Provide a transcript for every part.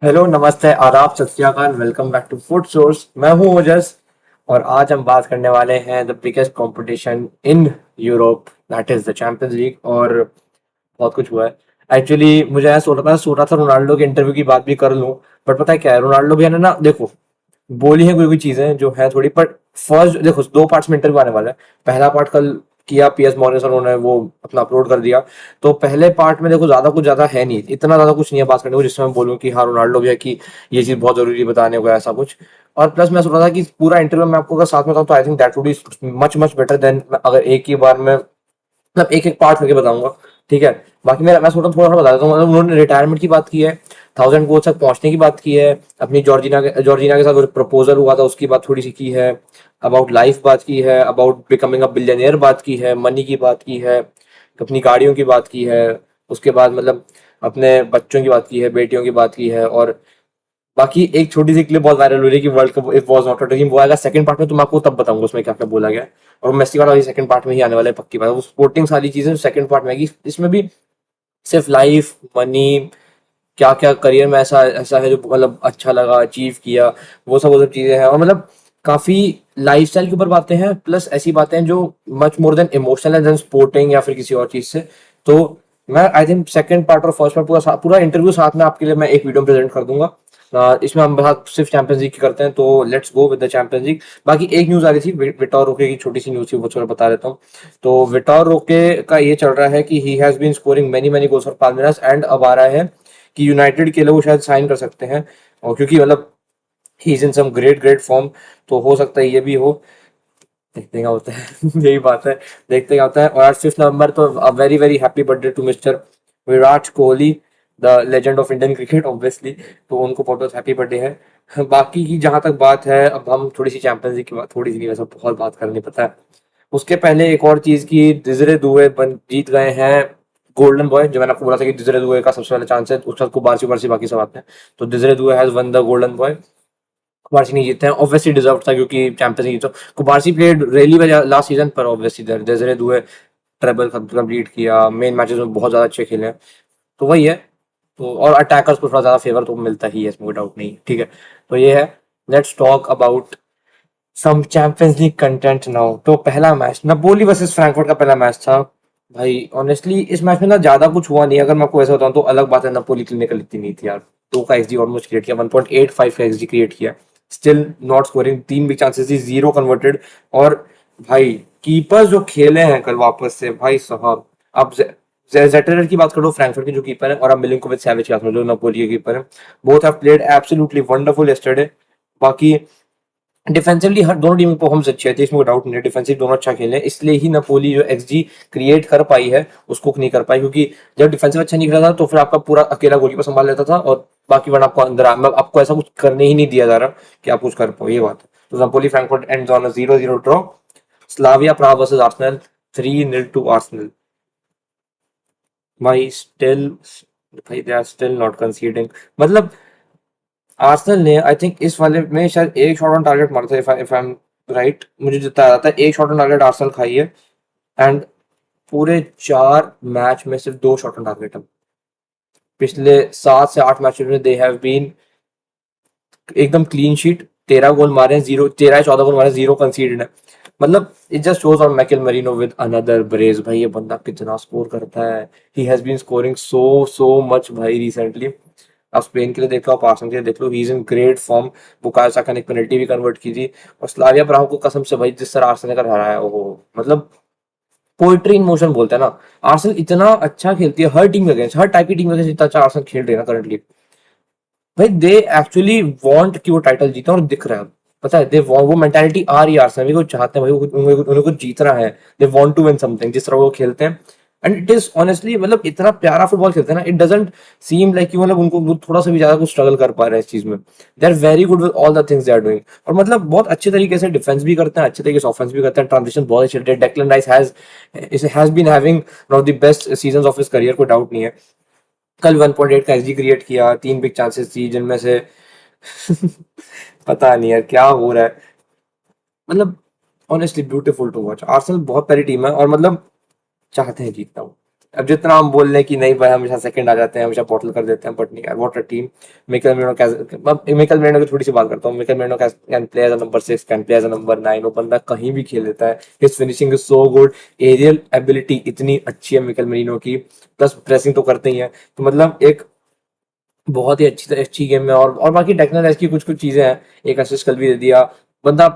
Hello, नमस्ते, आदाब, सत श्री अकाल। Welcome back to food source. मैं हूँ ओजस और आज हम बात करने वाले हैं the biggest competition in Europe, that is the champions league. और बहुत कुछ हुआ है। एक्चुअली मुझे ऐसा सोच रहा था रोनाल्डो के इंटरव्यू की बात भी कर लूं। बट पता है क्या है, रोनाल्डो भी है ना, देखो, बोली है कोई कोई चीजें जो है थोड़ी। पर फर्स्ट देखो, दो पार्ट्स में इंटरव्यू आने वाला है। पहला पार्ट कल किया पीएस मॉर्गन सर, उन्होंने वो अपना अपलोड कर दिया। तो पहले पार्ट में देखो ज्यादा कुछ ज्यादा है नहीं, इतना ज्यादा कुछ नहीं है बात करने को जिसमें मैं बोलूँ कि हाँ रोनाल्डो भी है कि ये चीज बहुत जरूरी है बताने को, ऐसा कुछ। और प्लस मैं सोच रहा था कि पूरा इंटरव्यू मैं आपको अगर साथ में बताऊं तो I think that would be much much better than अगर एक ही बार में मतलब एक एक पार्ट करके बताऊंगा। ठीक है। बाकी मैं सोच रहा हूँ थोड़ा थोड़ा बता देता हूँ। मतलब उन्होंने रिटायरमेंट की बात की है, 1000 गोल तक पहुंचने की बात की है, अपनी जॉर्जिना के साथ प्रपोजल हुआ था उसकी बात थोड़ी सी की है, अबाउट लाइफ बात की है, अबाउट बिकमिंग अ बिलियनियर बात की है, मनी की बात की है, अपनी गाड़ियों की बात की है। उसके बाद मतलब अपने बच्चों की बात की है, बेटियों की बात की है। और बाकी एक छोटी सी क्लिप बहुत वायरल हो रही है कि world cup if was not a dream, वो आएगा सेकंड पार्ट में, तो मैं आपको तब बताऊंगा उसमें क्या क्या बोला गया है। और मेस्सी वाला भी सेकंड पार्ट में ही आने वाला है, पक्की बात है। वो स्पोर्टिंग सारी चीजें सेकंड पार्ट में आएगी, इसमें भी सिर्फ लाइफ, मनी, क्या क्या करियर में ऐसा ऐसा है जो मतलब अच्छा लगा, अचीव किया, वो सब चीजें हैं। और मतलब काफी लाइफस्टाइल के ऊपर बातें हैं, प्लस ऐसी बातें हैं जो much more than emotional than sporting या फिर किसी और चीज से। तो मैं आई थिंक सेकंड पार्ट और फर्स्ट पार्ट पूरा इंटरव्यू साथ में आपके लिए मैं एक वीडियो प्रेजेंट कर दूंगा। इसमें हम बात सिर्फ चैंपियंस लीग की करते हैं, तो let's go with the champions league. बाकी एक न्यूज आ रही थी विटोर रोके की, छोटी सी न्यूज थी, वो थोड़ा बता देता हूँ। तो विटोर रोके का ये चल रहा है कि he has been scoring many many goals for Palmeiras, and अब आ रहा है कि यूनाइटेड के लिए वो शायद साइन कर सकते हैं। और क्योंकि मतलब he is in some great great form, तो हो सकता है ये भी हो। देखते हैं क्या होता है यही बात है, देखते हैं क्या होता है। और आज 5 नवंबर, तो a very very happy birthday to mister Virat Kohli, the legend of Indian cricket obviously. तो उनको बहुत हैप्पी बर्थडे है। बाकी की जहां तक बात है, अब हम थोड़ी सी चैंपियंस लीग की बात, थोड़ी सी नहीं, वैसे बहुत बात करनी पता है। उसके पहले एक और चीज की, दिजरे दुए बन जीत गए हैं गोल्डन बॉय। जो मैंने आपको बोला था कि दिजरे दुए का सबसे पहले चांस है, उसके बाद कुबारसी उबारसी बाकी सब आते हैं। तो दिजरे दुए has one the golden boy. कुबारसी नहीं जीते हैं, ऑब्वियसली डिजर्व था क्योंकि चैंपियंस लीग। तो कुबारसी प्लेड रेली में लास्ट सीजन, पर ऑब्वियसली दिजरे दुए ट्रेबल कंप्लीट किया, मेन मैचेस में बहुत ज्यादा अच्छे खेले हैं। तो वही है। तो और अटैकर्स को थोड़ा ज्यादा फेवर तो मिलता ही है, इसमें कोई डाउट नहीं है। ठीक है। तो ये है। Let's talk about some Champions League content now. तो पहला मैच नपोली वर्सेस फ्रैंकफर्ट का पहला मैच था। भाई ऑनेस्टली इस मैच में ना ज्यादा कुछ हुआ नहीं, अगर मैं आपको ऐसा बताऊं तो। अलग बात है, नपोली क्लिनिकल इतनी नहीं थी यार। 2 का एक्सजी ऑलमोस्ट क्रिएट किया, 1.85 का एक्सजी क्रिएट किया, still not scoring. 3 big chances थी, 0 कन्वर्टेड। और भाई कीपर जो खेले हैं कल वापस से, भाई साहब। अब जेटरर की बात करो, फ्रैंकफर्ट के जो कीपर है, और अब मिलिंकोविच सैविच की बात करो जो नपोली के कीपर है। Both have played absolutely wonderful yesterday. बाकी डिफेंसिवली हर दोनों टीम की परफॉर्मेंस अच्छी है, तो इसमें डाउट नहीं है। डिफेंसिव दोनों अच्छा खेले हैं, इसलिए ही नपोली जो एक्सजी क्रिएट कर पाई है उसको नहीं कर पाई, क्योंकि जब डिफेंसिव अच्छा नहीं खेला था तो फिर आपका पूरा अकेला गोलकीपर संभाल लेता था, और बाकी वरना आपको अंदर आपको ऐसा कुछ करने ही नहीं दिया जा रहा कि आप कुछ कर पाओ, ये बात है। तो Napoli Frankfurt ends on a 0-0 draw. Slavia Prague versus Arsenal, 3-0 to Arsenal. भाई स्टिल, भाई they are still not conceding. मतलब आर्सेनल ने आई थिंक इस वाले में शायद एक शॉट ऑन टारगेट मारा था, इफ आई एम राइट। मुझे जितना याद आता है एक शॉट ऑन टारगेट आर्सेनल खाई है। एंड पूरे 4 मैच में सिर्फ 2 शॉट ऑन टारगेट है। पिछले 7 से 8 मैचेस में दे हैव बीन एकदम क्लीन शीट, 13 गोल मारे हैं, जीरो 13 या 14 गोल मारे, 0 कंसीडेड है। मतलब it just shows on Mikel Merino with another brace. भाई ये बंदा कितना स्कोर करता है, he has been scoring so so much भाई रिसेंटली। आप स्पेन के लिए देख लो, आप आर्सेनल के लिए देख लो, he is in great form. Bukayo Saka ने एक पेनल्टी भी कन्वर्ट की थी। और स्लाविया प्राग को कसम से भाई, जिस तरह आर्सेनल का हराया है वो, मतलब पोइट्री इन मोशन बोलते हैं ना। आर्सेनल इतना अच्छा खेलती है हर टीम के अगेंस्ट, हर टाइप की टीम के अगेंस्ट इतना अच्छा आर्सेनल खेल रही है ना करंटली। भाई दे एक्चुअली वांट कि वो टाइटल जीते, और दिख रहा है। पता है, दे वो मेंटालिटी आ रही है आर्सेनल को, चाहते हैं भाई उन्हें कुछ जीतना है। They want to win something, जिस तरह वो खेलते हैं। एंड इट इज ऑनेस्टली मतलब इतना प्यारा फुटबॉल खेलते हैं ना, इट डजंट सीम लाइक कि मतलब उनको वो थोड़ा सा भी ज्यादा कुछ स्ट्रगल कर पा रहे हैं इस चीज में। They are very good with all the things they are doing. और मतलब बहुत अच्छे तरीके से डिफेंस भी करते हैं, अच्छे तरीके से ऑफेंस भी करते हैं, ट्रांजिशन बहुत अच्छे होते हैं। Declan Rice has been having one of the best seasons of his career, कोई डाउट नहीं है। कल 1.8 का एक्सजी क्रिएट किया, 3 बिग चांसेस थी जिनमें से पता नहीं यार क्या हो रहा है। मतलब honestly beautiful to watch. Arsenal बहुत प्यारी टीम है, और मतलब चाहते हैं जीतना वो, अब जितना हम बोल रहे हैं कि नहीं भाई हमेशा सेकंड आ जाते हैं, हमेशा बॉटल कर देते हैं, बट नहीं यार, what a team. Mikel Merino Mikel Merino की थोड़ी सी बात करता हूँ। Mikel Merino can play as a number 6, can play as a number 9, वो बंदा कहीं भी खेल लेता है। His finishing is so good, aerial ability इतनी अच्छी है मिkel मेरिनो की, प्लस प्रेसिंग तो करते ही है। तो मतलब एक बहुत ही अच्छी गेम है। और बाकी टेक्नल एज की कुछ कुछ चीजें हैं, एक असिस्ट कल भी दे दिया बंदा।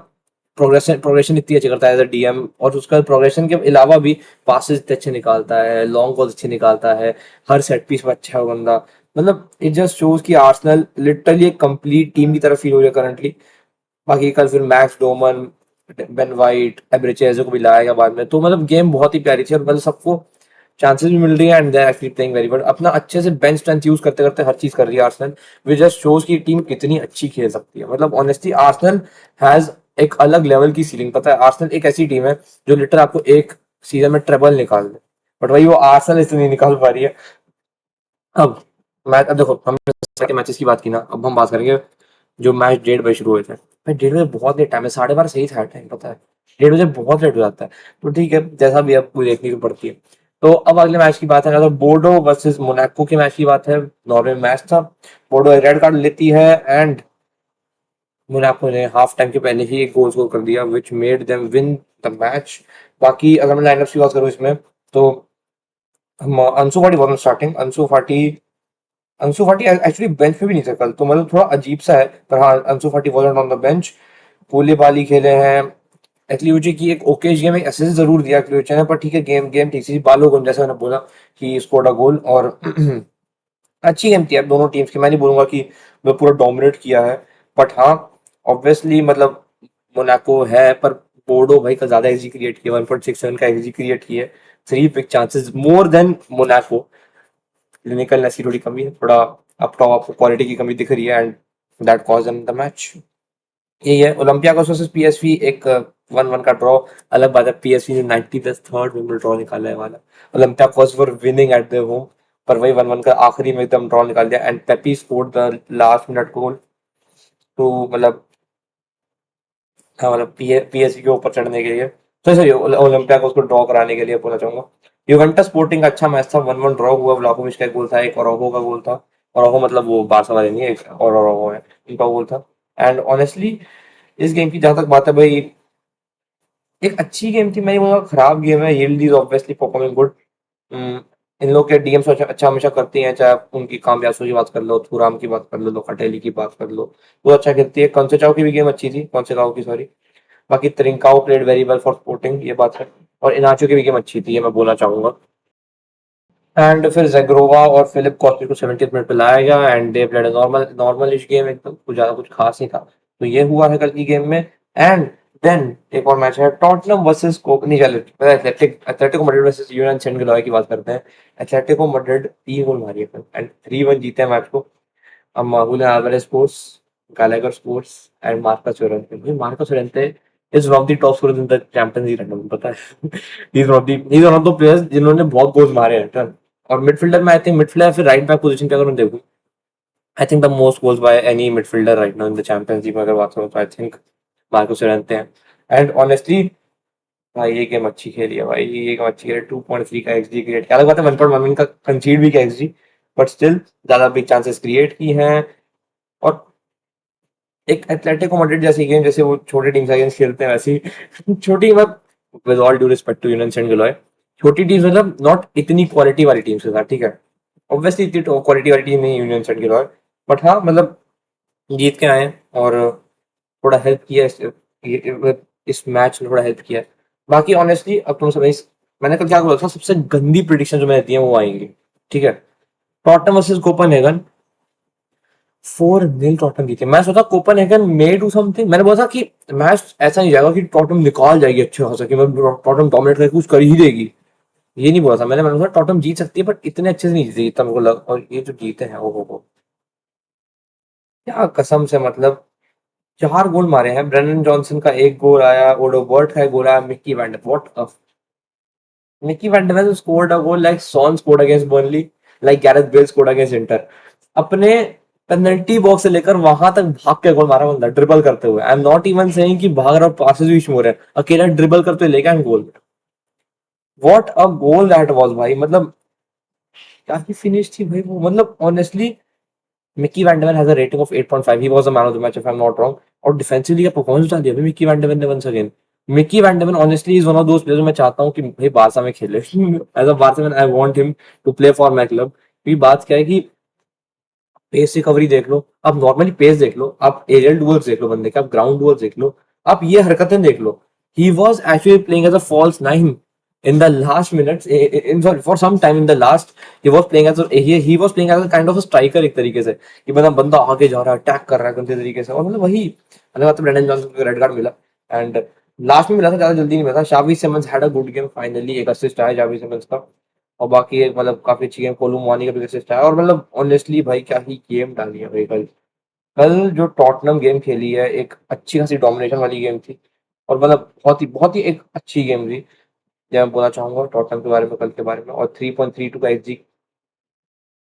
प्रोग्रेशन प्रोग्रेशन इतनी अच्छी करता है एज अ डीएम, और उसका प्रोग्रेशन के अलावा भी पासेस इतने अच्छे निकालता है, लॉन्ग बॉल अच्छे निकालता है, हर सेट पीस में अच्छा है वो बंदा। मतलब इट जस्ट शोज कि आर्सेनल लिटरली एक कंप्लीट टीम की तरफ फील हो रही है करंटली। बाकी कल फिर मैक्स डोमन, बेन वाइट, एब्रेचेज़ो को भी लाया गया बाद में। तो मतलब गेम बहुत ही प्यारी थी, और मतलब सबको चांसेस भी मिल रही है, and they are actually playing very good. अपना अच्छे से बेंच स्ट्रेंथ यूज करते करते हर चीज कर रही है आर्सेनल, विच जस्ट शोज की टीम कितनी अच्छी खेल सकती है। मतलब ऑनेस्टली आर्सेनल हैज एक अलग लेवल की सीलिंग। पता है आर्सेनल एक ऐसी टीम है जो लिटर आपको एक सीजन में ट्रेबल निकाल दे, बट वही वो आर्सेनल इसलिए नहीं निकाल पा रही है। अब मैच, अब देखो हमने मैचेस की बात की ना, अब हम बात करेंगे जो मैच 1:30 बजे शुरू हुए थे। भाई 1:30 बजे बहुत लेट टाइम है, 12:30 सही था टाइम, पता है 1:30 बजे बहुत लेट हो जाता है। तो ठीक है, जैसा भी अब पूरी देखनी तो पड़ती है। तो अब अगले मैच की बात है ना, तो बोर्डो वर्सेस मोनाको के मैच की बात है। नॉर्वे में मैच था, बोर्डो एक रेड कार्ड लेती है, एंड मोनाको ने हाफ टाइम के पहले ही एक गोल स्कोर कर दिया, which made them win the match. बाकी अगर मैं लाइनअप की बात करूँ इसमें, तो हम अंसु फाटी वॉज स्टार्टिंग। अंसु फाटी एक्चुअली बेंच पे भी नहीं था कल, तो मतलब थोड़ा अजीब सा है। पर हाँ, अंसु फाटी वॉज ऑन द बेंच। कूलिबाली खेले हैं। एक्लियूची की एक ओके गेम, एक असिस्ट जरूर दिया एक्लियूची ने, पर ठीक है, गेम गेम ठीक सी। बालोगुन जैसे मैंने बोला कि स्कोर्ड अ गोल, और अच्छी गेम थी अब दोनों टीम्स की। मैं नहीं बोलूंगा कि वो पूरा डोमिनेट किया है, बट हाँ ऑब्वियसली मतलब मोनाको है, पर बोर्डो भाई का ज्यादा एक्जी क्रिएट किया, 1.67 का एक्जी क्रिएट किया है, 3 big chances more than Monaco. Clinicalness थोड़ी कमी है, थोड़ा अप टॉप आपको क्वालिटी की कमी दिख रही है, and that cause them the match. यही है ओलंपियाकोस वर्सेस पीएसवी, एक 1-1 का ड्रॉ। अलग बात है पीएसवी ने 93rd मिनट ड्रॉ निकाला है वाला, Olympiacos were winning eight their home, पर वही 1-1 का आखिरी में एकदम ड्रॉ निकाल दिया, and Pepi scored the last minute goal. तो मतलब हाँ, मतलब पीएसवी के ऊपर चढ़ने के लिए, तो सॉरी ओलंपियाकोस को ड्रॉ कराने के लिए बोलना चाहूंगा। यूवेंटस स्पोर्टिंग अच्छा मैच था, 1-1 ड्रॉ हुआ। व्लाकोविच का एक गोल था, एक ओरोहो का गोल था। ओरोहो मतलब वो बारसा वाले नहीं है, एक और ओरोहो है, इनका गोल था। एंड ऑनेस्टली इस गेम की जहां तक बात है भाई, एक अच्छी गेम थी, मैं ये बोलूंगा खराब गेम है। Yildiz is obviously performing good. इन लोग के डीएम्स अच्छा अच्छा हमेशा करती हैं, चाहे आप उनकी कामयाबी की बात कर लो, थूराम की बात कर लो, लोकाटेली की बात कर लो, वो अच्छा खेलती है। कंसेचाओ की भी गेम अच्छी थी, कंसेचाओ की सॉरी। बाकी Trincao played very well for Sporting, ये बात है। और इनाचो की भी गेम अच्छी थी, ये मैं बोलना चाहूंगा। एंड फिर ज़ेग्रोवा और फिलिप कॉस्टली को 70th मिनट पे लाया गया, and they played a normal इश गेम, एकदम कुछ ज़्यादा कुछ खास नहीं था। तो ये हुआ है कल की गेम में। एंड देन एक और मैच है, टॉटनहम वर्सेस कोप नहीं, चलो Atletico Madrid versus United Saint गिलोय की बात करते हैं। एथलेटिको मैड्रिड 3 गोल मारी है कल, एंड 3-1 जीते हैं मैच को। अब Julian Alvarez scores, Gallagher scores, and Marcus Llorente. भाई Marcus Llorente is one of the top scorers in the Champions League right now, पता है? He's one of the players जिन्होंने बहुत गोल मारे हैं टन। और मिडफील्डर में आई थिंक मिडफील्डर फिर राइट बैक पोजीशन पे अगर मैं देखूं, I think the most goals by any midfielder right now in the champions League में अगर बात करूं, तो आई थिंक मार्कस llorente हैं। एंड ऑनेस्टली भाई ये गेम अच्छी खेली है भाई, ये गेम अच्छी खेली। 2.3 का एक्सजी क्रिएट किया, अलग बात है 1.1 का कंसीड भी किया एक्सजी, बट स्टिल ज्यादा बिग चांसेस क्रिएट की हैं। और एक एथलेटिको मैड्रिड जैसी गेम, जैसे वो छोटी टीम से अगेंस्ट खेलते हैं वैसी छोटी, मतलब with all due respect to United Saint गिलोय, छोटी टीम मतलब नॉट इतनी क्वालिटी वाली टीम के साथ, ठीक है। ऑब्वियसली इतनी क्वालिटी वाली टीम नहीं यूनियन सेंट गिलोय, बट हाँ मतलब जीत के आए, और थोड़ा हेल्प किया इस मैच ने थोड़ा हेल्प किया। बाकी ऑनेस्टली अब तुम सब मैंने कल क्या बोला था, सबसे गंदी प्रिडिक्शन जो मैंने दी है वो आएंगी, ठीक है। टॉटनहम वर्सेस कोपेनहेगन, 4-0 टॉटनहम जीते। मैं सोचा कोपेनहेगन मे डू समथिंग, मैंने बोला था कि मैच ऐसा नहीं जाएगा कि टॉटनहम निकाल जाएगी अच्छे खासा, कि मतलब टॉटनहम डोमिनेट करके कुछ कर ही देगी। ये नहीं बोला था मैंने बोला टॉटनहम जीत सकती है, बट इतने अच्छे से नहीं जीती जितना मेरे को लगा। और ये जो जीते हैं वो हो क्या कसम से, मतलब 4 गोल मारे हैं। ब्रेंडन जॉनसन का एक गोल आया, ओडोबर्ट का एक गोल आया, Micky van de what a Micky van de Ven scored a goal like Son scored against Burnley, like Gareth Bale scored against Inter. अपने पेनल्टी बॉक्स से लेकर वहां तक भाग के गोल मारा बंदा, ड्रिबल करते हुए। आई एम नॉट इवन सेइंग कि भाग रहा, पासेस भी हो रहे हैं, अकेला ड्रिबल करते हुए लेके goal. What a goal that was भाई, मतलब क्या ही फिनिश थी भाई वो, मतलब honestly Micky van de Ven has a rating of 8.5, he was the man of the match if I am not wrong. और डिफेंसिवली का परफॉर्मेंस डाल दिया भाई मिकी वैंडरवेन ने once again. Micky van de Ven honestly is one of those players मैं चाहता हूं कि भाई बारसा में खेले as a Barça man I want him to play for my club. क्योंकि बात क्या है कि पेस रिकवरी देख लो, आप नॉर्मली पेस देख लो, आप एरियल डुअल्स देख लो बंदे के, आप ग्राउंड डुअल्स देख लो, आप ये हरकतें देख लो। He was actually playing as a false nine in the last minutes in sorry for some time in the last he was playing as a kind of a striker एक तरीके से कि मतलब बंदा आगे जा रहा है, अटैक कर रहा है गंदे तरीके से। और मतलब वही मतलब तो ब्रेंडन जॉनसन को रेड कार्ड मिला एंड लास्ट में मिला था, ज्यादा जल्दी नहीं मिला था। Xavi Simons had a good game, finally एक असिस्ट आया शावी सिमंस का। और बाकी एक मतलब काफी अच्छी गेम कोलू मोनी का भी असिस्ट आया। और मतलब ऑनेस्टली भाई क्या ही गेम डाली है भाई कल। कल जो टॉटनम गेम खेली है एक अच्छी खासी डोमिनेशन वाली गेम थी। और मतलब बहुत ही एक अच्छी गेम थी। जो मैं बोलना चाहूंगा टॉटनम के बारे में, कल के बारे में। और 3.32 का एक्सजी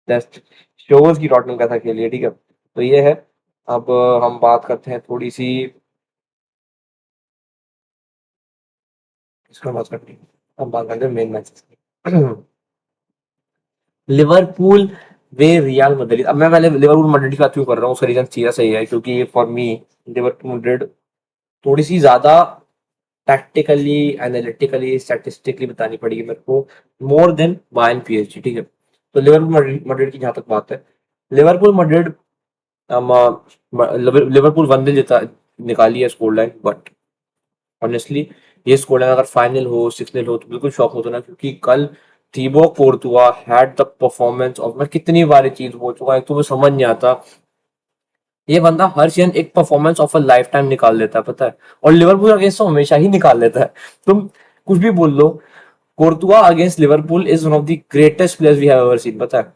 टेस्ट शोज की टॉटनम कैसा खेली है, ठीक है। तो ये है। अब हम बात करते हैं थोड़ी सी, इसको बात करते हैं, हम बात करते हैं मेन मैचेस की। लिवरपूल वे रियल मैड्रिड। अब मैं पहले लिवरपूल मैड्रिड की बात क्यों कर रहा हूँ, उसका रीजन सीधा सही है क्योंकि फॉर मी लिवरपूल मैड्रिड थोड़ी सी ज्यादा टैक्टिकली एनालिटिकली स्टैटिस्टिकली बतानी पड़ेगी मेरे को, मोर देन बायर्न पीएसजी, ठीक है। तो लिवरपूल मैड्रिड मैड्रिड की जहां तक बात है, लिवरपूल मैड्रिड लिवरपूल 1-0 जिता निकाली है स्कोर लाइन। बट ऑनेस्टली ये स्कोर लाइन अगर फाइनल हो 6-0 हो तो बिल्कुल शॉक होता ना, क्योंकि कल Thibaut Courtois had the performance of, मैं कितनी बार ये चीज बोल चुका हूं, एक तो मुझे समझ नहीं आता, ये बंदा हर सीजन एक performance of a life time निकाल लेता है पता है। और लिवरपूल अगेंस्ट तो हमेशा ही निकाल लेता है। तुम कुछ भी बोल लो, Courtois against Liverpool is one of the greatest players we have ever seen पता है।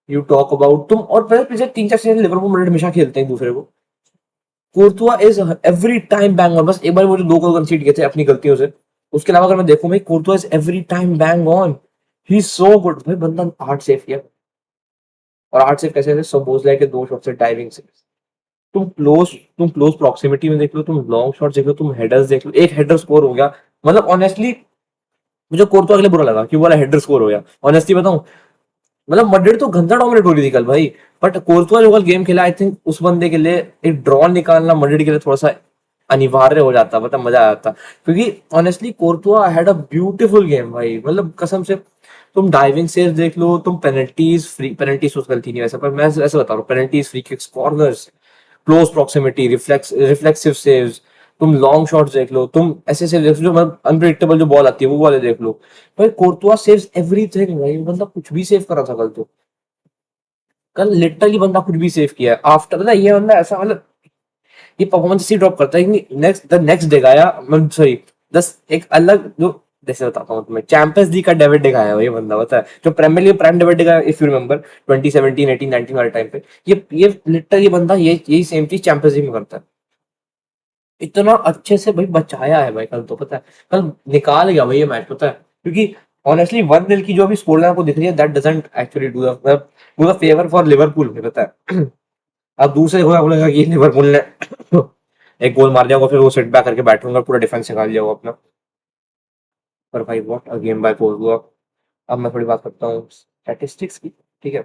यू टॉक अबाउट तुम, और पहले पिछले 3-4 सीजन लिवरपूल मैड्रिड हमेशा खेलते हैं एक दूसरे को। Courtois is every time bang on, बस एक बार वो जो 2 गोल कंसीड किए थे अपनी गलतियों से, उसके अलावा अगर मैं देखूं भाई Courtois is every time bang on. He is so good भाई, बंदा 8 सेव किया। और 8 सेव कैसे थे, सोबोसलाई के 2 शॉट से, डाइविंग से। तुम क्लोज प्रॉक्सिमिटी में देख लो, तुम लॉन्ग शॉट देख लो, तुम हेडर्स देख लो, एक हेडर स्कोर हो गया। मतलब ऑनेस्टली मुझे कोर्तुआ के लिए बुरा लगा क्यों बोला हेडर स्कोर हो गया, ऑनेस्टली बताऊं। मतलब मैड्रिड तो गंदा डोमिनेट हो रही थी कल भाई, बट कोर्तुआ जो कल गेम खेला आई थिंक उस बंदे के लिए एक ड्रॉ निकालना मैड्रिड के लिए थोड़ा सा अनिवार्य हो जाता, मतलब मजा आ जाता। क्योंकि honestly Courtois had a beautiful game भाई, मतलब कसम से। तुम डाइविंग सेव देख लो, तुम पेनल्टीज फ्री, पेनल्टीज तो गलती नहीं वैसे, पर मैं ऐसे बता रहा हूँ, penalties, free kicks, corners, close proximity, reflexive saves, तुम लॉन्ग शॉट्स देख लो, तुम ऐसे सेव देख लो जो मतलब अनप्रिडिक्टेबल जो बॉल आती है वो वाले देख लो। भाई कोर्तुआ सेव्स एवरीथिंग भाई, बंदा कुछ भी सेव करा था कल तो। कल लिटरली बंदा कुछ भी सेव किया है आफ्टर, पता है ये बंदा ऐसा मतलब ये परफॉर्मेंस इसी ड्रॉप करता है कि नेक्स्ट डे गाया, सॉरी दस एक अलग जो, जैसे बताता हूँ तुम्हें, चैंपियंस लीग का डेविड डिगाया है ये बंदा, बता है जो Premier League prime David De Gea, if you remember 2017 18 19 वाले टाइम पे, ये लिटरली बंदा ये यही सेम चीज चैंपियंस लीग में करता है। इतना अच्छे से भाई बचाया है भाई कल तो पता है, कल निकाल गया भाई ये मैच पता है। क्योंकि ऑनेस्टली 1-0 की जो अभी स्कोर लाइन आपको दिख रही है, that doesn't actually do the favour for Liverpool में पता है। अब दूसरे को बोलेगा कि लिवरपूल ने एक गोल मार दिया होगा, फिर वो सेट बैक करके बैठ होगा, पूरा डिफेंस निकाल दिया होगा अपना। पर भाई what a game by Portugal. अब मैं थोड़ी बात करता हूँ स्टैटिस्टिक्स की, ठीक है।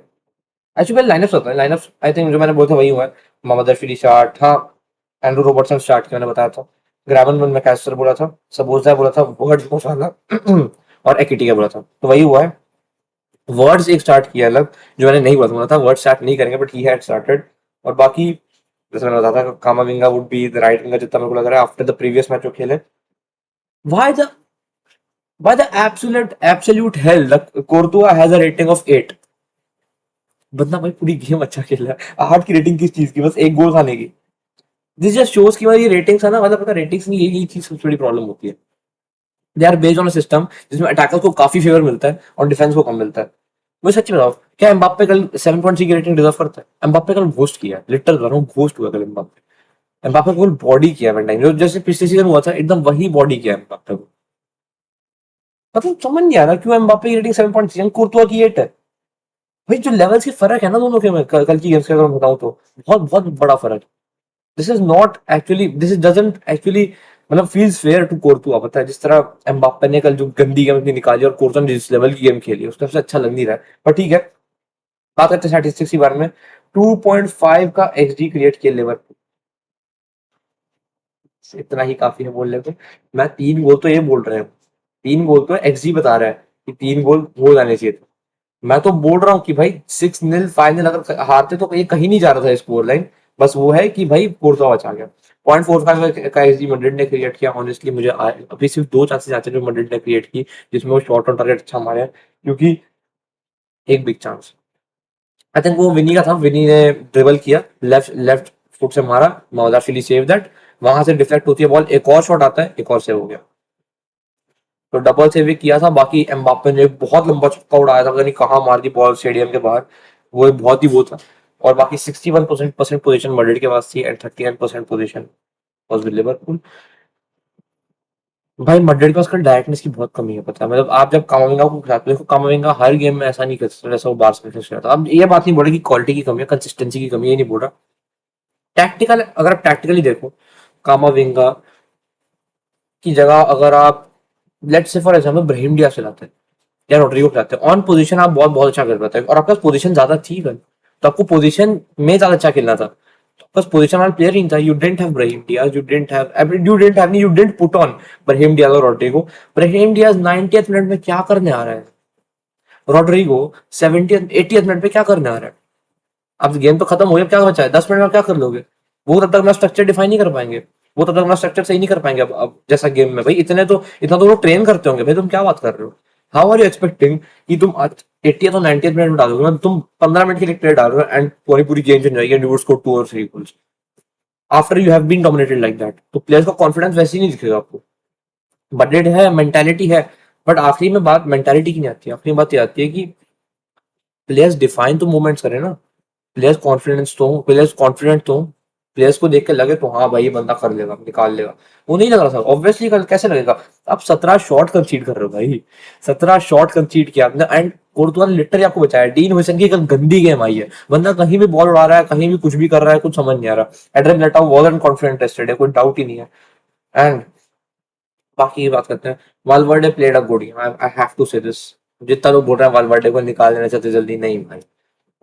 एक्चुअली लाइनअप्स होता है, लाइनअप्स आई थिंक जो मैंने बोला था वही हुआ है। मोहम्मद अशफी स्टार्ट, हाँ एंड्रू रॉबर्टसन स्टार्ट किया, मैंने बताया था। ग्रावन में मैकेस्टर बोला था, सबोजा बोला था, वर्ड्स मोसाला और एकिटिया बोला था, तो वही हुआ है। वर्ड्स एक स्टार्ट किया अलग, जो मैंने नहीं बोला था वर्ड स्टार्ट नहीं करेंगे, बट ही हैड स्टार्टेड। और बाकी जैसे मैंने बताया था कामाविंगा would be the right winger, जितना मेरे को लग रहा है आफ्टर द प्रीवियस मैच जो खेले। Why the absolute hello Courtois has a rating of 8। बंदा भाई पूरी गेम अच्छा खेला है, 8 की रेटिंग किस चीज की, बस एक गोल खाने की। दिस जस्ट शोज की ये रेटिंग्स है ना, मतलब पता रेटिंग्स नहीं, यही चीज सबसे बड़ी प्रॉब्लम होती है। They are based on a system जिसमें अटैकर्स को काफी फेवर मिलता है और डिफेंस को कम मिलता है। मुझे सच्ची बताओ, क्या एम्बाप्पे कल 7.3 की रेटिंग डिजर्व करता है? एम्बाप्पे कल घोस्ट किया, लिटरल कर रहा हूँ, घोस्ट हुआ कल एम्बाप्पे। एम्बाप्पे को बॉडी किया वैन डाइक, जो जैसे पिछले सीजन हुआ था एकदम वही बॉडी किया एम्बाप्पे को। मतलब समझ नहीं आ रहा क्यों एम्बाप्पे की रेटिंग 7.3 कोर्तुआ की 8 है। भाई जो लेवल्स की फर्क है ना दोनों के में, कल की गेम्स के अगर मैं बताऊं तो बहुत बहुत बड़ा फर्क है। This is not actually, this is doesn't actually मतलब फील्स फेयर टू कोर्तुआ पता है। जिस तरह एम्बाप्पे ने कल जो गंदी गेम अपनी निकाली और कोर्तुआ ने जिस लेवल की गेम खेली उसका सबसे अच्छा लग नहीं रहा है, पर ठीक है। बात करते हैं स्टैटिस्टिक्स के बारे में। 2.5 का XG क्रिएट किया लिवरपूल, इतना ही काफी है बोलने को। मैं 3 गोल तो ये बोल रहे हैं, 3 गोल तो XG बता रहा है कि 3 गोल हो जाने चाहिए थे। मैं तो बोल रहा हूँ कि भाई 6-0 5-0 अगर हारते तो ये कहीं नहीं जा रहा था स्कोर लाइन। बस वो है कि भाई कोर्टवा बचा गया। 0.45 का XG मैड्रिड ने क्रिएट किया। ऑनेस्टली मुझे अभी सिर्फ 2 चांसेस आते हैं जो मैड्रिड ने क्रिएट की, जिसमें वो शॉट ऑन टारगेट अच्छा मारे हैं, क्योंकि एक बिग चांस आई थिंक वो विनी का था। विनी ने ड्रिबल किया, लेफ्ट लेफ्ट फुट से मारा, मौदाफिली सेव दैट। वहां से डिफ्लेक्ट होती है बॉल, एक और शॉट आता है, एक और सेव हो गया। तो डबल सेव भी किया था। बाकी एम्बाप्पे ने एक बहुत लंबा छक्का उड़ाया था, पता नहीं कहाँ मार दी बॉल स्टेडियम के बाहर। वो एक बहुत ही वो था। और बाकी 61% पोजीशन मैड्रिड के पास थी and 39% position was with Liverpool. भाई मैड्रिड के पास कल डायरेक्टनेस की बहुत कमी है, पता है। मतलब आप जब कामाविंगा को खिलाते हो, देखो कामाविंगा हर गेम में ऐसा नहीं कर सकता जैसा वो बार्सा में खेलता था। अब ये बात नहीं बोल रही कि क्वालिटी की कमी है, कंसिस्टेंसी की कमी है, ये नहीं बोल रहा। टैक्टिकल, अगर आप टैक्टिकली देखो, कामाविंगा की जगह अगर आप let's say for example Brahim Diaz चलाते हैं या रोड्रिगो खिलाते हैं, ऑन पोजीशन आप बहुत बहुत अच्छा कर पाते हैं और आपके पास पोजीशन ज्यादा थी कल, तो आपको पोजीशन में ज्यादा अच्छा खेलना था। तो आपके पास पोजीशन वाला प्लेयर ही नहीं था। You didn't have Brahim Diaz, you didn't put on Brahim Diaz और Rodrigo. Brahim Diaz 90th minute में क्या करने आ रहा है, रोड्रिगो 70th 80th मिनट में क्या करने आ रहा है। अब गेम तो खत्म हो गया, क्या बचा है, 10 मिनट में क्या कर लोगे। वो तब तक अपना स्ट्रक्चर डिफाइन नहीं कर पाएंगे, वो तब तक अपना स्ट्रक्चर सही नहीं कर पाएंगे। अब जैसा गेम में भाई इतना तो वो ट्रेन करते होंगे भाई, तुम क्या बात कर रहे हो। हाउ आर यू एक्सपेक्टिंग कि तुम 80th और 90th मिनट में डालोगे, मतलब तुम 15 मिनट के लिए प्लेयर डाल रहे हो एंड पूरी पूरी गेम चेंज जाएगी एंड यू वुड स्कोर 2 और 3 goals after you have been dominated like that. तो प्लेयर्स का कॉन्फिडेंस वैसे ही नहीं दिखेगा आपको। बजट है, मेंटालिटी है, बट आखिरी में बात मेंटालिटी की नहीं आती है। आखिरी में बात ये आती है कि प्लेयर्स डिफाइन तो मूवमेंट्स करें ना, प्लेयर्स कॉन्फिडेंट तो प्लेयर्स को देख के लगे तो हाँ भाई ये बंदा कर लेगा, निकाल लेगा। वो नहीं लग रहा था ऑब्वियसली। कल कैसे लगेगा। आप 17 शॉट कंसीड कर रहे हो भाई, 17 शॉट कंसीड किया आपने एंड कोर्टुआ ने लिटरली आपको बचाया। डीन हुइसन की कल गंदी गेम आई है, बंदा कहीं भी बॉल उड़ा रहा है, कहीं भी कुछ भी कर रहा है, कुछ समझ नहीं आ रहा। एड्रिन लेटाओ वाज़न्ट कॉन्फिडेंट टेस्टेड है, कोई डाउट ही नहीं है। एंड बाकी बात करते हैं, Valverde played a good game, I have to say this. जितना लोग बोल रहे हैं वालवर्डे को निकाल देना चाहते जल्दी, नहीं भाई,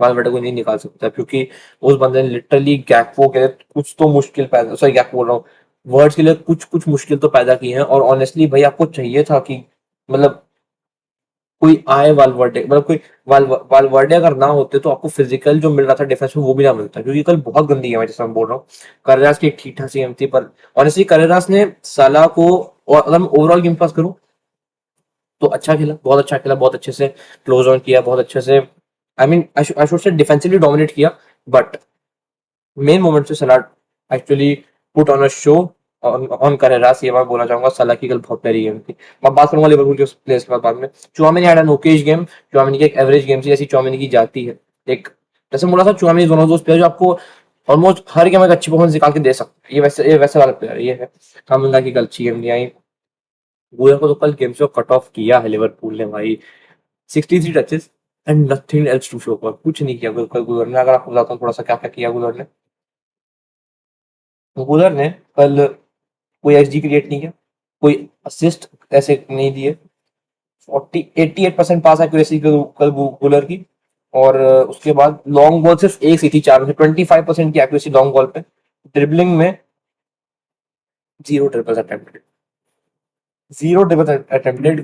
वालवर्डे को नहीं निकाल सकता, क्योंकि उस बंदे ने लिटरली गैक्पो के लिए कुछ तो मुश्किल पैदा, सॉरी गैक्पो बोल रहा हूँ, वर्ड्स के लिए कुछ कुछ मुश्किल तो पैदा की है। और ऑनेस्टली भाई आपको चाहिए था कि मतलब कोई आए वालवर्डे, मतलब कोई वालवर्डे अगर ना होते तो आपको फिजिकल जो मिल रहा था डिफेंस में वो भी ना मिलता, क्योंकि कल बहुत गंदी गेम है जैसे मैं बोल रहा हूँ। करेरास की एक ठीक ठाक सी गेम थी, पर ऑनेस्टली करेरास ने साला को, और अगर मैं ओवरऑल गेम पास करूँ तो अच्छा खेला, बहुत अच्छा खेला, बहुत अच्छे से क्लोज ऑन किया, बहुत अच्छे से, I mean I should say defensively dominate किया। बट मेन मोमेंट से सलाह actually put on a show on Carreras, ये मैं बोलना चाहूंगा। सलाह की कल बहुत प्यारी गेम थी। मैं बात करूंगा लिवरपूल के प्लेयर्स के बाद में। Tchouameni had an Okesh game, Tchouameni की एक एवरेज गेम थी जैसी चुआमेनी की जाती है। एक जैसे बोला था, चुआमेनी दोनों दोस्त प्लेयर जो आपको ऑलमोस्ट हर गेम में एक अच्छी परफॉर्मेंस निकाल के दे सकते हैं, ये वैसे वाला प्लेयर ये है। कामिंगा की कल अच्छी गेम नहीं आई। गुया को तो कल गेम से कट ऑफ किया है लिवरपूल ने भाई। 63 touches and nothing else to show पर, कुछ नहीं किया कल गुलर ने। अगर आपको बताता हूँ थोड़ा सा क्या क्या किया गुलर ने। गुलर ने कल कोई XG क्रिएट नहीं किया, कोई असिस्ट ऐसे नहीं दिए। 88% पास एक्यूरेसी कल गुलर की। और उसके बाद लॉन्ग बॉल सिर्फ एक सी थी 4 में से, 25% की एक्यूरेसी लॉन्ग बॉल पे। ड्रिबलिंग में जीरो ट्रिपल्स अटेम्प्टेड,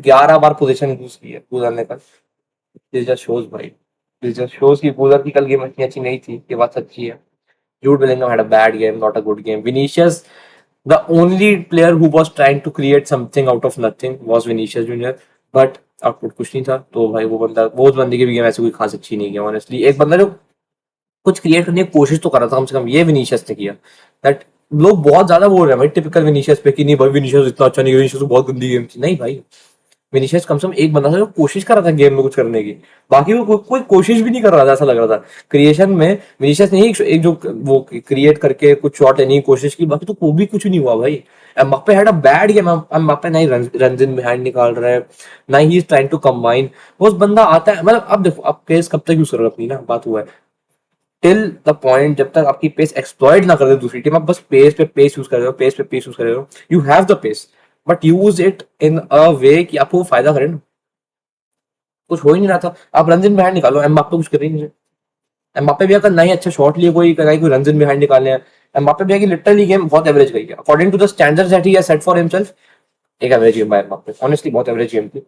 11 बार पोजीशन यूज की है गुलर ने कल। दिस जस्ट शोज भाई, दिस जस्ट शोज कि गुलर की कल गेम इतनी अच्छी नहीं थी, ये बात सच्ची है। Jude Bellingham had a bad game, not a good game. Vinicius, the only player who was trying to create something out of nothing was Vinicius Junior. But output कुछ नहीं था, तो भाई वो उस बंदे की भी गेम ऐसे कोई खास अच्छी नहीं गया ऑनेस्टली। एक बंदा जो कुछ क्रिएट करने की कोशिश तो कर रहा था, कम से कम ये विनीशियस ने किया। दैट लोग बहुत ज्यादा बोल रहे हैं भाई टिपिकल विनीशियस पे कि नहीं भाई विनीशियस इतना अच्छा नहीं, विनीशियस तो बहुत गंदी गेम थी। नहीं भाई, विनीशियस कम से कम एक बंदा था जो कोशिश कर रहा था गेम में कुछ करने की। बाकी वो कोई कोशिश भी नहीं कर रहा था, ऐसा लग रहा था। क्रिएशन में विनीशियस ने ही एक जो वो क्रिएट करके कुछ शॉट लेने की कोशिश की, बाकी तो वो भी कुछ नहीं हुआ भाई। Mbappe had a bad game. Mbappe नहीं रन इन बिहाइंड निकाल रहा है, ना ही इज ट्राइंग टू कंबाइन। वो बंदा आता है, मतलब अब देखो अब पेस कब तक यूज करोगे अपनी ना, बात हुआ है टिल द पॉइंट जब तक आपकी पेस एक्सप्लॉइट ना कर दे दूसरी टीम। आप बस पेस पे पेस यूज कर रहे हो, पेस पे पेस यूज कर रहे हो। You have the pace, but use it in a way कि आपको फायदा करे ना। कुछ हो ही नहीं रहा था। आप रंजन बिहाइंड निकालो, एम्बाप्पे कुछ कर ही नहीं रहे। एम्बापे भी अगर नहीं अच्छा शॉट लिए, कोई रन इन बिहाइंड निकाले हैं, एम्बापे भी की लिटरली गेम बहुत एवरेज गई है according to the standards that he has set for himself. एक average game by Mbappe, honestly बहुत एवरेज गेम थी।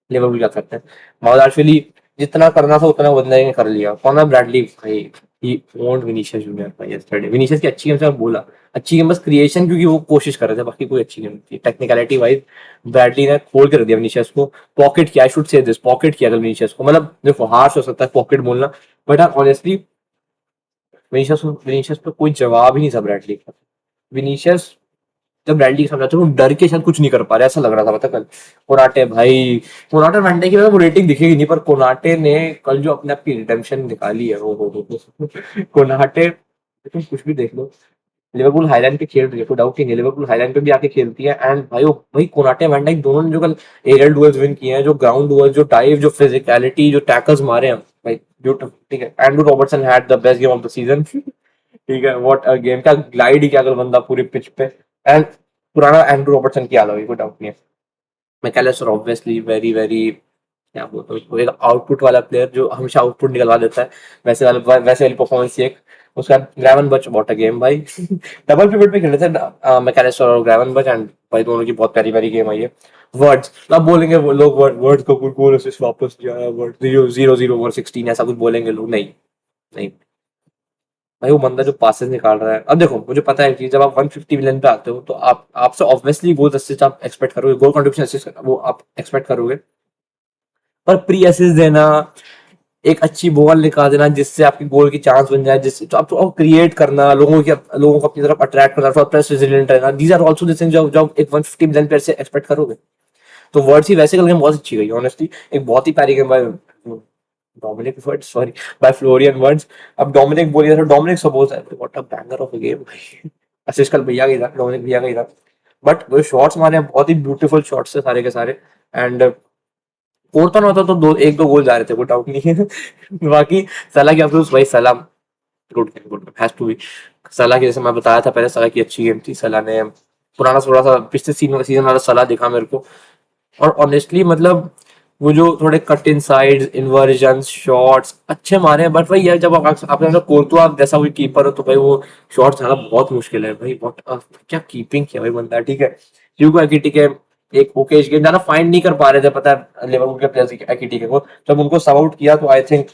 लिवरपूल क्या करते हैं, माउदारशविली जितना करना था उतना बंदे ने कर लिया। कॉनर ब्रैडली भाई, ही ओन्ड विनीशियस जूनियर भाई यस्टरडे। विनीशियस की अच्छी गेम से बोला, अच्छी गेम बस क्रिएशन, क्योंकि वो कोशिश कर रहे थे, बाकी कोई अच्छी गेम थी टेक्निकलिटी वाइज। ब्रैडली ने खोल कर दिया विनीशियस को, पॉकेट किया, I should say this, pocket किया विनीशियस को। मतलब देखो हार्श हो सकता है पॉकेट बोलना, बट ऑनेस्टली विनीशियस विनीशियस पे कोई जवाब ही नहीं था ब्रैडली का। विनीशियस जब ब्रैडली के सामने आते, वो डर के शायद कुछ नहीं कर पा रहे, ऐसा लग रहा था पता कल। कोनाटे भाई, कोनाटे वनडे की वो रेटिंग दिखेगी नहीं, पर कोनाटे ने कल जो अपने आप की रिडेम्पशन निकाली है, वो कोनाटे, तुम कुछ भी देख लो, लिवरपूल हाईलैंड पे खेल रही है, कोई डाउट नहीं है, लिवरपूल हाईलैंड पे भी आके खेलती है। एंड भाई वो भाई कोनाटे वैन डाइक दोनों ने जो कल एरियल डुएल्स विन किए हैं, जो ग्राउंड डुएल्स, जो डाइव, जो फिजिकलिटी, जो टैकल्स मारे हैं भाई, ब्यूटीफुल। ठीक है, Andrew Robertson had the best game of the season. ठीक है, व्हाट अ गेम, क्या ग्लाइड ही क्या कर बंदा पूरे पिच पे। एंड पुराना एंड्रू रॉबर्टसन की याद होगी, कोई डाउट नहीं है। मैकेलिस्टर ऑब्वियसली वेरी वेरी, क्या बोलते हैं उसको, एक आउटपुट वाला प्लेयर जो हमेशा आउटपुट निकलवा देता है, वैसे वाली परफॉर्मेंस एक उसका। ग्रैवन बच व्हाट अ गेम भाई। डबल पिवट पे खेले थे मैकेलिस्टर और ग्रैवन बच, एंड भाई दोनों की बहुत प्यारी प्यारी गेम आई है। वर्ड्स अब बोलेंगे वो लोग, वर्ड्स को कुछ गोल असिस्ट वापस दिया है, वर्ड 0-0 ओवर 16 ऐसा कुछ बोलेंगे लोग, नहीं नहीं भाई, वो बंदा जो पासेस निकाल रहा है। अब देखो मुझे पता है कि जब आप 150 मिलियन पे आते हो तो आप आपसे ऑब्वियसली गोल असिस्ट आप एक्सपेक्ट करोगे, गोल कंट्रीब्यूशन असिस्ट वो आप एक्सपेक्ट करोगे, पर प्री असिस्ट देना, एक अच्छी बॉल निकाल देना जिससे आपकी गोल की चांस बन जाए, जिससे तो आप क्रिएट करना, लोगों को अपनी तरफ अट्रैक्ट करना, थोड़ा प्रेस रेजिलिएंट रहना, these are also this things जो जो एक 150 मिलियन प्लेयर से एक्सपेक्ट करोगे। तो वर्ड्स ही वैसे कल गेम बहुत अच्छी गई ऑनेस्टली, एक बहुत ही प्यारी game by Dominik Wirtz, sorry, by Florian Wirtz. अब डोमिनिक बोलिए तो डोमिनिक सपोज है, what a banger of a game भाई। असिस्ट कल भैया का ही था, डोमिनिक भैया का ही था। बट वो शॉट्स मारे हैं, बहुत ही ब्यूटीफुल शॉट्स थे सारे के सारे। एंड फोर्थ होता तो दो एक दो गोल जा रहे थे, कोई डाउट नहीं है। बाकी सलाह की अफसोस भाई, Salah good game, good game, has to be. Salah की, जैसे मैं बताया था पहले, सलाह की अच्छी गेम थी। सलाह ने पुराना थोड़ा सा पिछले सीजन वाला सलाह दिखा मेरे को। और ऑनेस्टली मतलब वो जो थोड़े cut in side inversion shots अच्छे मारे हैं, बट भाई यार जब आपने मतलब कोर्तुआ जैसा कोई कीपर हो तो भाई वो शॉट्स जाना बहुत मुश्किल है भाई। बहुत क्या कीपिंग किया भाई बंदा, ठीक है। ह्यूगो एक्टिटी के एक ओकेश गेम ज्यादा फाइंड नहीं कर पा रहे थे, पता है लिवरपूल के प्लेयर्स एक्टिटी को, जब उनको सब आउट किया तो आई थिंक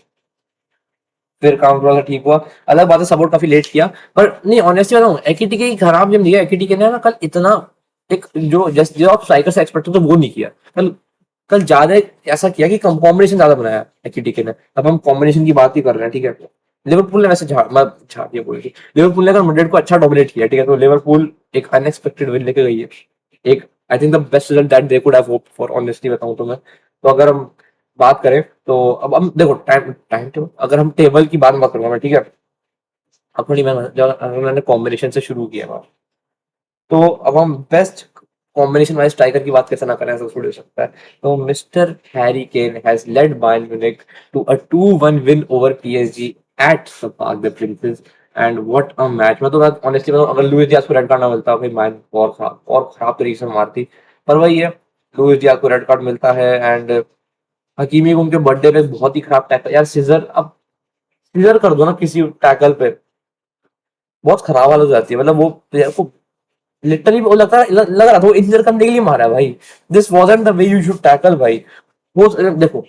फिर काम थोड़ा सा ठीक हुआ। अलग बात है सपोर्ट काफी लेट किया, पर नहीं ऑनेस्टली बताऊं, एकीटी की खराब गेम दिया एकीटी ने ना कल इतना, एक जो जस्ट जो आप स्ट्राइकर से एक्सपेक्ट हो तो वो नहीं किया कल। कल ज्यादा ऐसा किया कि कॉम्बिनेशन ज्यादा बनाया एकीटी ने। अब हम कॉम्बिनेशन की बात ही कर रहे हैं, ठीक है। लिवरपूल ने वैसे झाड़ दिया बोल के, लिवरपूल ने अगर मैड्रिड को अच्छा डोमिनेट किया, ठीक है, तो लिवरपूल एक अनएक्सपेक्टेड विन लेके गई है। एक I think the best result that they could have hoped for, honestly बताऊं तो मैं। तो अगर हम बात करें तो अब हम देखो टाइम टाइम टेबल, अगर हम टेबल की बात करूंगा मैं, ठीक है। अब थोड़ी मैंने कॉम्बिनेशन से शुरू किया बात, तो अब हम बेस्ट कॉम्बिनेशन वाइज स्ट्राइकर की बात कैसे ना करें, ऐसा थोड़ी हो सकता है। तो Mister Harry Kane has led Bayern Munich to a 2-1 win over PSG at the Parc des Princes. And what a match. मैं तो बात ऑनेस्टली बताऊं, अगर लुइस डियाज को रेड कार्ड ना मिलता भाई, मैच और खराब तरीके से मारती। पर वही है, लुइस डियाज को रेड कार्ड मिलता है, एंड हकीमी को उनके बर्थडे पे बहुत ही खराब टैकल, यार सीजर, अब सीजर कर दो ना किसी टैकल पे, बहुत खराब हालत हो जाती है। मतलब वो प्लेयर को लिटरली वो लग रहा था वो इंजर करने के लिए मारा है भाई। This wasn't the way you should tackle भाई। वो देखो,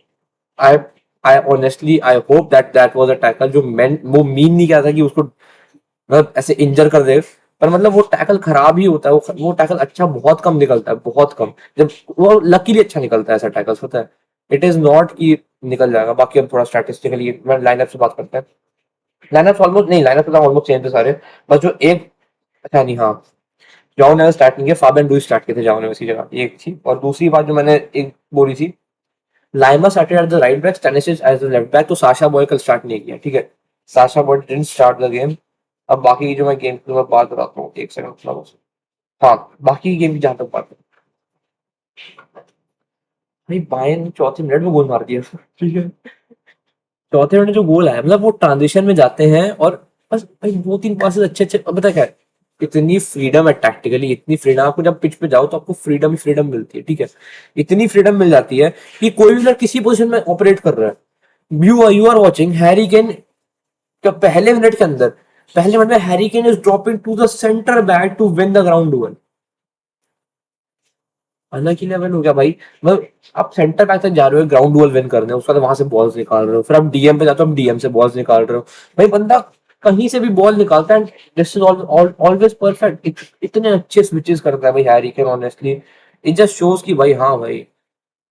I I honestly I hope that that was a tackle जो वो मीन नहीं किया था कि उसको मतलब ऐसे इंजर कर दे। पर मतलब वो टैकल खराब ही होता है, वो टैकल अच्छा बहुत कम निकलता है, बहुत कम। जब वो लकीली अच्छा निकलता है ऐसा टैकल होता है, इट इज नॉट कि निकल जाएगा। बाकी अब थोड़ा स्टैटिस्टिकली मैं लाइनअप से बात करते हैं। लाइनअप ऑलमोस्ट नहीं, लाइनअप तो ऑलमोस्ट सेम थे सारे, बस जो एक, अच्छा नहीं, हाँ, जाओ ने स्टार्ट नहीं किया, फाबियन डुइस स्टार्ट किए थे जाओ ने उसी जगह, एक थी। और दूसरी बात जो मैंने एक बोली थी, Laimer started at the right back, Stanisic as the left back, तो साशा बॉय कल स्टार्ट नहीं किया, ठीक है। Sacha Boey didn't start the game. अब बाकी की जो मैं गेम की मैं बात कराता हूँ, एक सेकंड थोड़ा बहुत। हाँ, बाकी की गेम की जहां तक बात है, भाई बायर्न ने चौथे मिनट में गोल मार दिया। ठीक है, चौथे मिनट में जो गोल आया, मतलब वो ट्रांजिशन में जाते हैं और बस भाई दो तीन पासेस अच्छे अच्छे, अब पता क्या है, इतनी फ्रीडम है टैक्टिकली, इतनी फ्रीडम आपको जब पिच पे जाओ तो आपको फ्रीडम ही फ्रीडम मिलती है, ठीक है। इतनी फ्रीडम मिल जाती है कि कोई भी किसी पोजीशन में ऑपरेट कर रहा है। You are watching Harry Kane क्या पहले मिनट में Harry Kane is dropping to the centre back to win the ground duel. अलग ही लेवल हो गया भाई। मतलब आप सेंटर बैक तक जा रहे हो ग्राउंड डुअल विन करने, उसके बाद वहां से बॉल्स निकाल रहे हो, फिर आप डीएम पे जाते हो, आप डीएम से बॉल्स निकाल रहे हो। भाई बंदा कहीं से भी बॉल निकालता है, दिस इज ऑलवेज परफेक्ट। इतने अच्छे स्विचेस करता है भाई Harry Kane, honestly it just shows कि भाई हाँ भाई,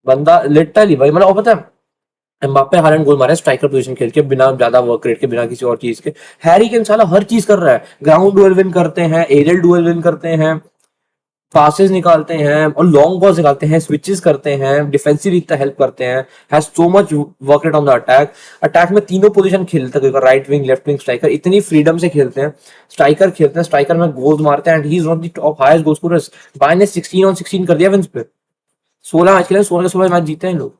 बंदा लिटरली भाई, मतलब और पता है एम्बाप्पे हालैंड गोल मारे स्ट्राइकर पोजीशन खेल के, बिना ज्यादा वर्क रेट के, बिना किसी और चीज के। हैरी केन साला हर चीज कर रहा है, ग्राउंड डुअल विन करते हैं, एरियल डुअल विन करते हैं, पासेस निकालते हैं और लॉन्ग बॉल्स निकालते हैं, स्विचेस करते हैं, डिफेंसिव इतना हेल्प करते हैं, has so much work rate on the attack. Attack में तीनों पोजीशन खेलते हैं, right wing, left wing, striker, इतनी फ्रीडम से खेलते हैं। स्ट्राइकर खेलते हैं, स्ट्राइकर में गोल्स मारते हैं, and he is one of the top highest goal scorers. बाय ने 16 ऑन 16 कर दिया विंस पे। 16 मैच खेले, 16 के 16 मैच जीते हैं लोग।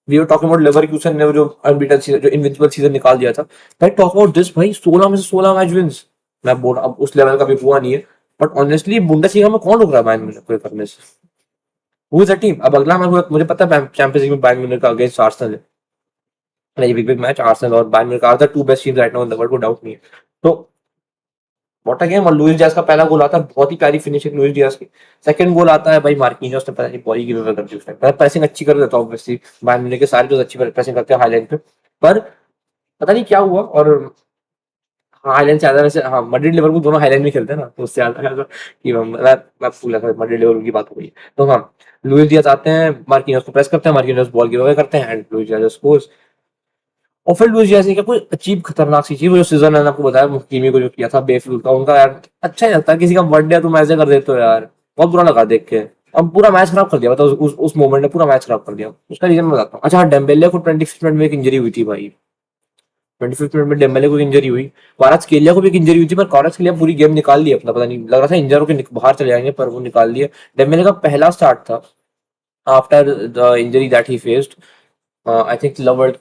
We were talking about Leverkusen ने जो अनबीटन सीजन, जो इनविंसिबल सीजन निकाल दिया था। भाई टॉक अबाउट दिस भाई, 16 में से 16 मैच विंस। मैं बोल अब उस लेवल का भी हुआ नहीं है, बट ऑनेस्टली बुंडेसलीगा में कौन रुक रहा है बायर्न म्यूनिख को करने से? Who is the team? अब अगला मैच मुझे पता है चैंपियंस लीग में बायर्न म्यूनिख का अगेंस्ट आर्सेनल है, बिग बिग मैच। आर्सेनल और Bayern Munich are the two best teams right now in the world, को डाउट नहीं है। तो व्हाट अ गेम। और लुइस डियाज का पहला गोल आता है, बहुत ही प्यारी फिनिशिंग लुइस डियाज की। सेकंड गोल आता है भाई मार्किनियोस ने, पता नहीं बॉडी गिव अवे कर दी उसने। प्रेसिंग अच्छी कर देता है ऑब्वियसली, बायर्न म्यूनिख के सारे जो अच्छी प्रेसिंग करते हैं हाईलाइन पे। पर पता नहीं क्या हुआ, और हाँ हाईलैंड से ज्यादा वैसे, हाँ मैड्रिड लिवरपूल दोनों हाईलैंड में खेलते हैं ना, तो उससे ज्यादा कि मैं भूल गया था, मैड्रिड लिवरपूल की बात हो गई। तो हाँ, लुइस डियाज आते हैं, मार्किनियोस को प्रेस करते हैं, मार्किनियोस बॉल गिव अवे करते हैं, एंड लुइस डियाज स्कोर्स। और फिर लुइस डियाज ने क्या कोई अजीब खतरनाक सी चीज, वो जो सीजन मैंने आपको बताया मुकीमी को जो किया था बेफिजूल का, उनका यार अच्छा नहीं लगता, किसी का बर्थडे तुम ऐसे कर देते हो यार, बहुत बुरा लगा देख के। अब पूरा मैच खराब कर दिया, मतलब उस मोमेंट ने पूरा मैच खराब कर दिया। उसका रीजन मैं बताता हूँ। अच्छा हाँ, डेम्बेले को 25 मिनट में एक इंजरी हुई थी भाई। 25 मिनट में डेम्बेले को इंजरी हुई। क्वारात्स्केलिया को भी एक इंजरी हुई थी, पर क्वारात्स्केलिया पूरी गेम निकाल लिया अपना, पता नहीं लग रहा था इंजर होकर बाहर चले जाएंगे, पर वो निकाल लिए। डेम्बेले का पहला स्टार्ट था after the injury that he faced, I think club world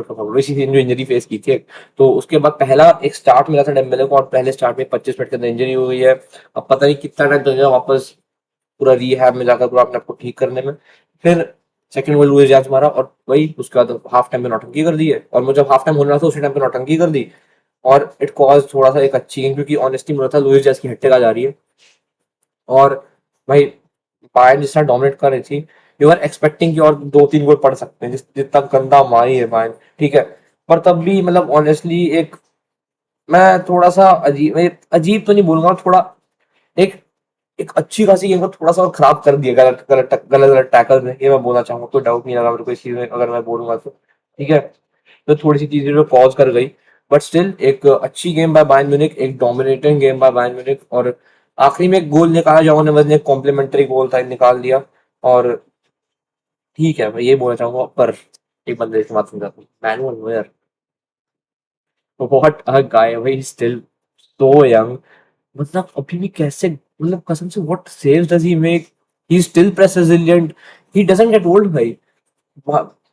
cup इसी दिन जो इंजरी फेस की थी। तो उसके बाद पहला एक स्टार्ट मिला था डेम्बेले को, और पहले स्टार्ट में 25 मिनट के अंदर इंजरी हो गई है। अब पता नहीं कितना टाइम लगेगा वापस पूरा रिहैब में जाकर पूरा अपने आप को ठीक करने में। फिर सेकंड गोल लुइस डियाज मारा, और वही उसके बाद हाफ टाइम में नौटंकी कर दी है, और मुझे जब हाफ टाइम होने रहा था उसी टाइम पे नौटंकी कर दी। और इट कॉज थोड़ा सा एक अच्छी गेम, क्योंकि ऑनेस्टली मुझे था लुइस डियाज की हट्टेगा जा रही है। और भाई बायर्न जिस तरह डोमिनेट कर रही थी, यू आर एक्सपेक्टिंग कि और 2-3 गोल पड़ सकते हैं, जितना गंदा मारी है बायर्न, ठीक है। पर तब भी मतलब ऑनेस्टली एक, मैं थोड़ा सा अजीब, अजीब तो नहीं बोलूंगा, थोड़ा एक एक अच्छी खासी गेम को थोड़ा सा और खराब कर दिया गलत टैकल में, ये मैं बोलना चाहूंगा। कोई डाउट नहीं लगा मेरे को इस चीज में, अगर मैं बोलूंगा तो ठीक है। तो थोड़ी सी चीजें जो पॉज कर गई, बट स्टिल एक अच्छी गेम बाय बायर्न म्यूनिख, एक dominating game by Bayern Munich. और आखिरी में एक गोल निकाला, जॉन नेवेस ने कॉम्प्लीमेंट्री गोल था, निकाल दिया। और ठीक है मैं ये बोलना चाहूंगा, पर एक बंदे की बात समझाता हूँ, मैनुअल नोयर, व्हाट अ गाय भाई, स्टिल सो यंग। मतलब अभी भी कैसे, मतलब कसम से, what saves does he make, he still press resilient, he doesn't get old भाई।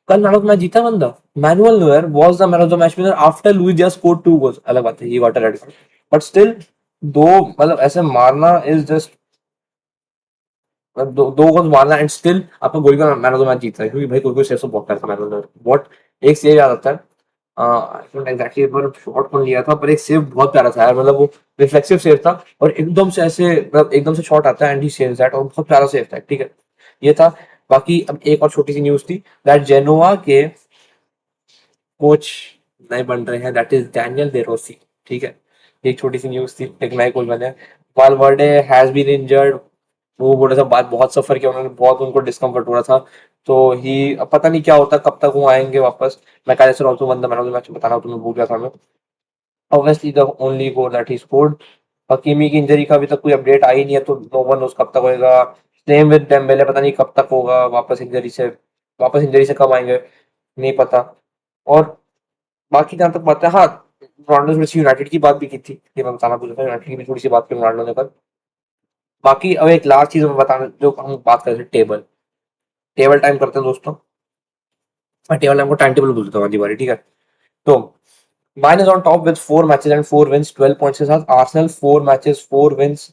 कल मैन ऑफ द मैच जीता बंदा, manual Noire was the man of the match winner after Luis Diaz scored 2 goals. अलग बात है he got a red card, but still दो, मतलब ऐसे मारना इज जस्ट, दो गोल मारना एंड स्टिल आपका गोल का मैन ऑफ द मैच जीता है, क्योंकि भाई कोई कोई सेव तो बहुत करता है मैन ऑफ द मैच, बहुत। एक सेव याद आता है, आई डोंट एग्जैक्टली पर शॉट कौन लिया था, पर एक सेव बहुत प्यारा था यार, मतलब वो रिफ्लेक्सिव सेव था, और एकदम से ऐसे, मतलब एकदम से शॉट आता है एंड ही सेव्स दैट, और बहुत प्यारा सेव था, ठीक है। ये था। बाकी अब एक और छोटी सी न्यूज थी, दैट जेनोआ के कोच नए बन रहे हैं, दैट इज डैनियल डेरोसी, ठीक है। एक छोटी सी न्यूज थी, एक नए कोच बने। वालवर्डे हैज बीन इंजर्ड, वो बोले था बात, बहुत सफर किया उन्होंने, बहुत उनको डिस्कम्फर्ट हो रहा था। तो ही, अब पता नहीं क्या होता, कब तक वो आएंगे वापस। मैं कल से also one the man of the match बताना, तुम्हें भूल गया था मैं। Obviously the only goal that he scored. Hakimi की इंजरी का अभी तक कोई अपडेट आई नहीं है, तो नो वन नोस कब तक होएगा। सेम विद डेम्बेले, पता नहीं कब तक होगा वापस इंजरी से, वापस इंजरी से कब आएंगे, नहीं पता। और बाकी जहाँ तक बात है, हाँ, रोनाल्डो ने यूनाइटेड की बात भी की थी, ये मैं बताना भूल रहा था, यूनाइटेड की भी थोड़ी सी बात की रोनाल्डो ने कल। बाकी अब एक लास्ट चीज मैं बताना, जो हम बात कर रहे थे, टेबल टेबल टाइम करते हैं दोस्तों। मैं टेबल टाइम को टाइम टेबल बोल देता हूँ आधी बारी, ठीक है। तो Bayern is on top with 4 matches and 4 wins, 12 points के साथ। आर्सेनल 4 मैचेस 4 विंस,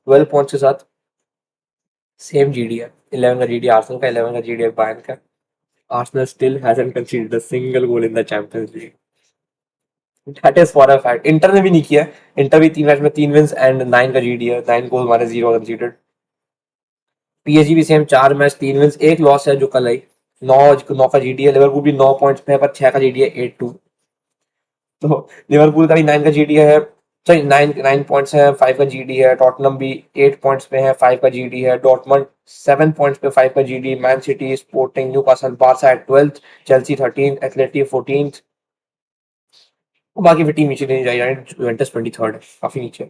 12 पॉइंट्स के साथ, सेम जीडी है। 11 का जीडी आर्सेनल का, 11 का जीडी है बायर्न का। Arsenal still hasn't considered a single goal in the champions league. That is for a fact. Inter ने भी नहीं किया। इंटर भी 3 मैच में 3 विंस एंड 9 का जीडी है, 9 गोल मारे, 0 कंसीडर्ड। पीएसजी भी सेम, 4 मैच 3 विंस, एक लॉस है जो कल आई। 9 का जीडी है। लिवरपूल भी 9 पॉइंट्स पे है, पर 6 का जीडी है, 8-2। तो लिवरपूल का भी 9 का जीडी है, सॉरी 9 9 पॉइंट्स है, 5 का जीडी है। टॉटनम भी 8 पॉइंट्स पे है, 5 का जीडी है। डॉर्टमंड 7 पॉइंट्स पे, 5 का GD. Man City, Sporting, Newcastle, Barca at 12th, Chelsea 13th, Athletic 14th। बाकी फिर टीम नीचे नहीं जाएगी, यूवेंटस 23rd है, काफी नीचे।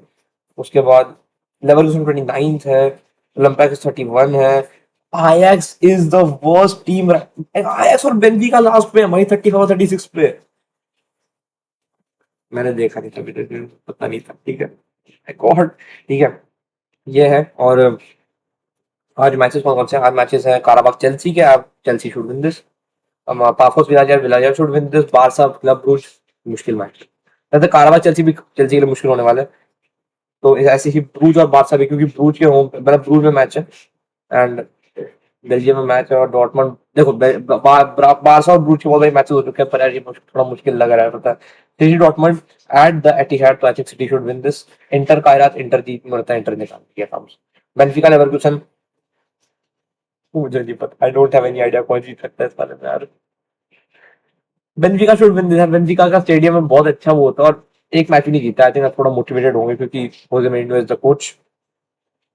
उसके बाद लेवरकुसन 29th है, ओलंपियाकोस 31 है। Ajax is the worst team. Ajax और बेनफिका लास्ट पे है भाई, 35 36 पे। मैंने देखा नहीं था, मुझे पता नहीं था, ठीक है। गॉड, ठीक है, ये है। और आज मैचेस कौन कौन से हैं? आज मैचेस हैं काराबाग चेल्सी के, आप Chelsea should win this. Pafos Villarreal, Villarreal should win this. Barca Club Brugge, मुश्किल मैच। वैसे काराबाग चेल्सी भी चेल्सी के लिए मुश्किल होने वाला है। तो ऐसे ही ब्रूज और बारसा भी, क्योंकि ब्रूज के होम, मतलब ब्रूज में मैच है एंड बेल्जियम में मैच है। और डॉर्टमंड देखो, बारसा और ब्रूज के बहुत बड़े मैचेस हो चुके हैं, पर यार ये थोड़ा मुश्किल लग रहा है, पता है। City Dortmund at the Etihad, तो I think City should win this. Inter Kairat, Inter जीत मरता है, इंटर निकाल दिया काम से। बेंफिका लेवरकुसन, मुझे नहीं पता, I don't have any idea कौन जीत सकता है इस बारे में यार। बेंफिका शुड विन दिस। बेंफिका का स्टेडियम में बहुत अच्छा वो होता है, और एक मैच भी नहीं जीता। आई थिंक थोड़ा मोटिवेटेड होंगे, क्योंकि Jose Mourinho is the coach.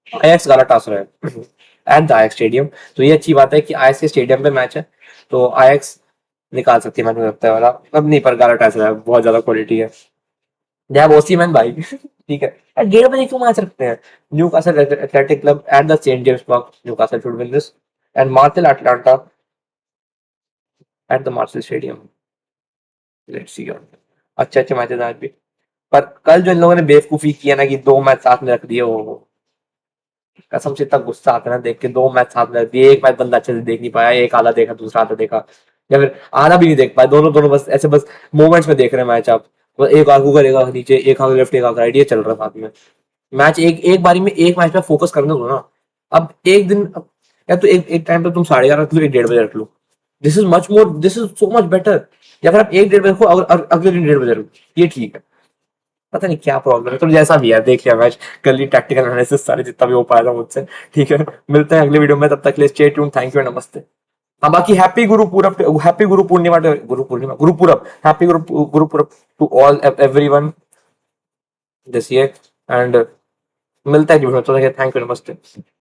Ajax Galatasaray at the Ajax stadium. तो ये अच्छी बात है कि आयक्स के स्टेडियम पे मैच है, तो आयक्स निकाल सकती है, मुझे लगता है वाला। अब नहीं, पर गालाटासराय बहुत ज्यादा क्वालिटी है। दे हैव ओसीमैन भाई। ठीक है यार, 1:30 क्यों मैच रखते हैं? Newcastle Athletic Club at the St James' Park, Newcastle should win this. And Marseille Atalanta at the Marseille stadium. Let's see. अच्छे अच्छे मैचेस आज भी। पर कल जो इन लोगों ने बेवकूफी किया ना, कि 2 मैच साथ में रख दिए, वो कसम से इतना गुस्सा आता है ना देख के। 2 मैच साथ में रख दिए, एक मैच बंदा अच्छे से देख नहीं पाया, एक आधा देखा, दूसरा आधा देखा, या फिर आधा भी नहीं देख पाया। दोनों दोनों बस ऐसे, बस मोमेंट्स में देख रहे हैं मैच आप। बस एक आंखों करेगा नीचे, एक आंख लेफ्ट, एक आंख राइट, ये चल रहा है साथ में। मैच एक एक बारी में एक मैच पे फोकस करने दो ना। अब एक दिन या तो एक एक टाइम पे तुम 11:30 रख लो, एक 1:30 बजे रख लो। This is much more, this is so much better. या फिर आप एक 1:30 बजे रखो, अगले दिन 1:30 बजे रखो, ये ठीक है। पता नहीं क्या प्रॉब्लम है, तो जैसा भी है देख लिया मैच। कर ली टैक्टिकल एनालिसिस सारे, जितना भी हो पाया था मुझसे। ठीक है, मिलते हैं अगले वीडियो में, तब तक के लिए stay tune, thank you and नमस्ते। हाँ, बाकी हैप्पी गुरु पूरब, हैप्पी गुरु पूर्णिमा, गुरु पूर्णिमा, गुरु पूरब, happy Gurpurab to all everyone this year. And मिलता है, थैंक यू नमस्ते।